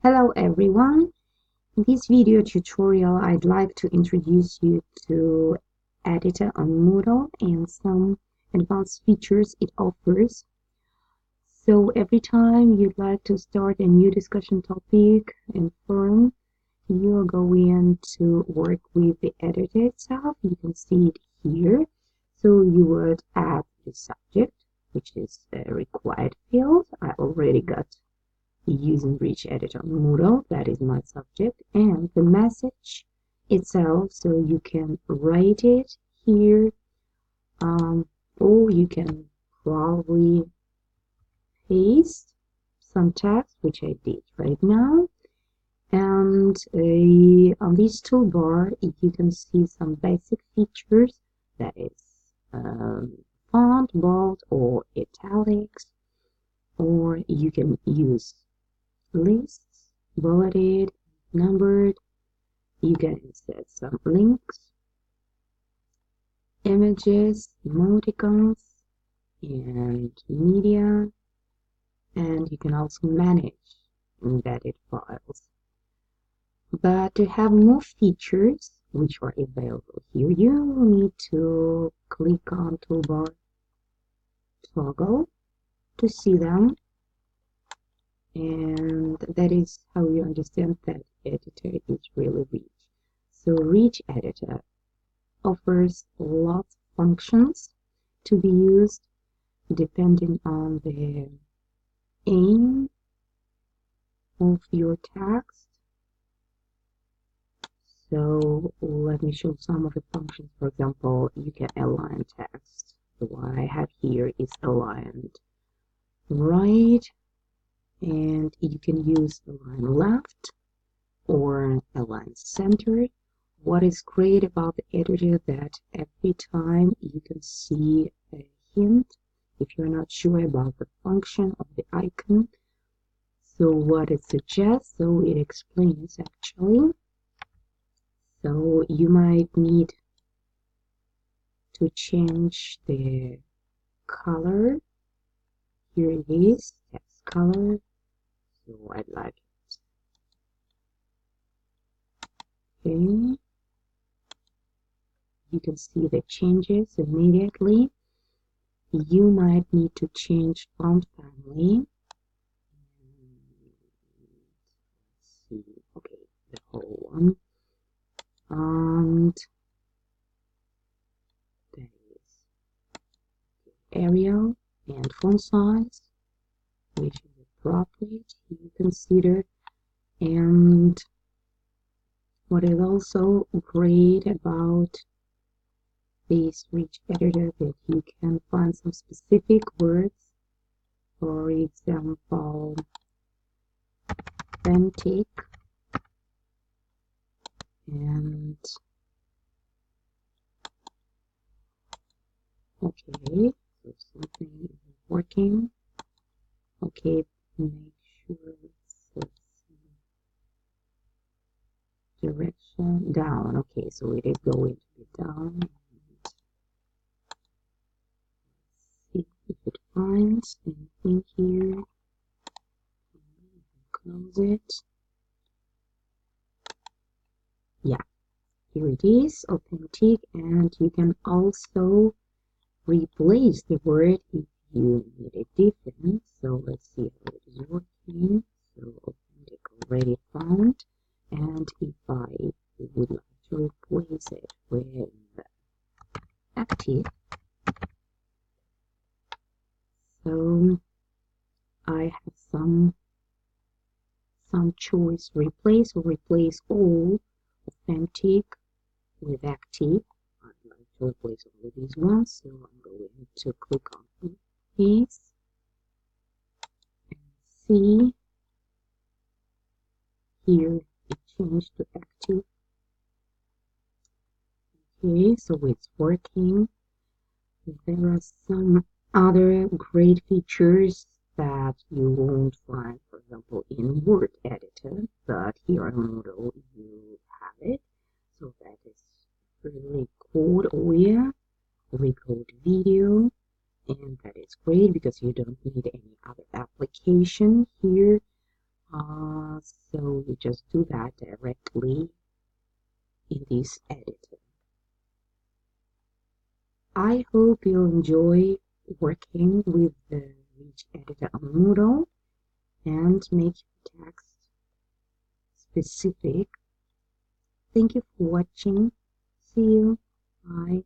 Hello everyone. In this video tutorial, I'd like to introduce you to editor on Moodle and some advanced features it offers. So every time you'd like to start a new discussion topic and forum, you're going to work with the editor itself. You can see it here. So you would add the subject, which is a required field. I already got using Rich Editor on Moodle, that is my subject, and the message itself, so you can write it here, or you can probably paste some text, which I did right now. And on this toolbar, you can see some basic features, that is font, bold, or italics, or you can use lists, bulleted, numbered. You can insert some links, images, emoticons, and media, and you can also manage embedded files. But to have more features, which are available here, you will need to click on toolbar toggle to see them. And that is how you understand that editor is really rich. So Rich Editor offers lots of functions to be used depending on the aim of your text. So let me show some of the functions. For example, you can align text. The one I have here is aligned right, and you can use align left or align center. What is great about the editor that every time you can see a hint if you're not sure about the function of the icon. So what it suggests, so it explains actually. So you might need to change the color. Here it is, text color. So I'd like it. Okay. You can see the changes immediately. You might need to change font family. Let's see, okay, the whole one. And there is Arial and font size, which is appropriate you consider. And what is also great about this Rich Editor that you can find some specific words, for example, authentic, and okay, so something is working. Okay, make sure it's direction down. Okay, so it is going to be down. See if it finds anything here. Close it. Yeah, here it is, authentic, and you can also replace the word if you need it different. So let's see how it is working. So authentic already found, and if I would like to replace it with active, so I have some choice: replace or replace all, authentic with active. I'd like to replace all of these ones, so I'm going to click on these and see here it changed to active. Okay, so it's working. There are some other great features that you won't find, for example, in Word Editor, but here on Moodle you have it. So that is really cool. Oh yeah, record video, and that is great because you don't need any other application here. So you just do that directly in this editor. I hope you enjoy working with the Reach editor on Moodle and make your text specific. Thank you for watching. See you. Bye.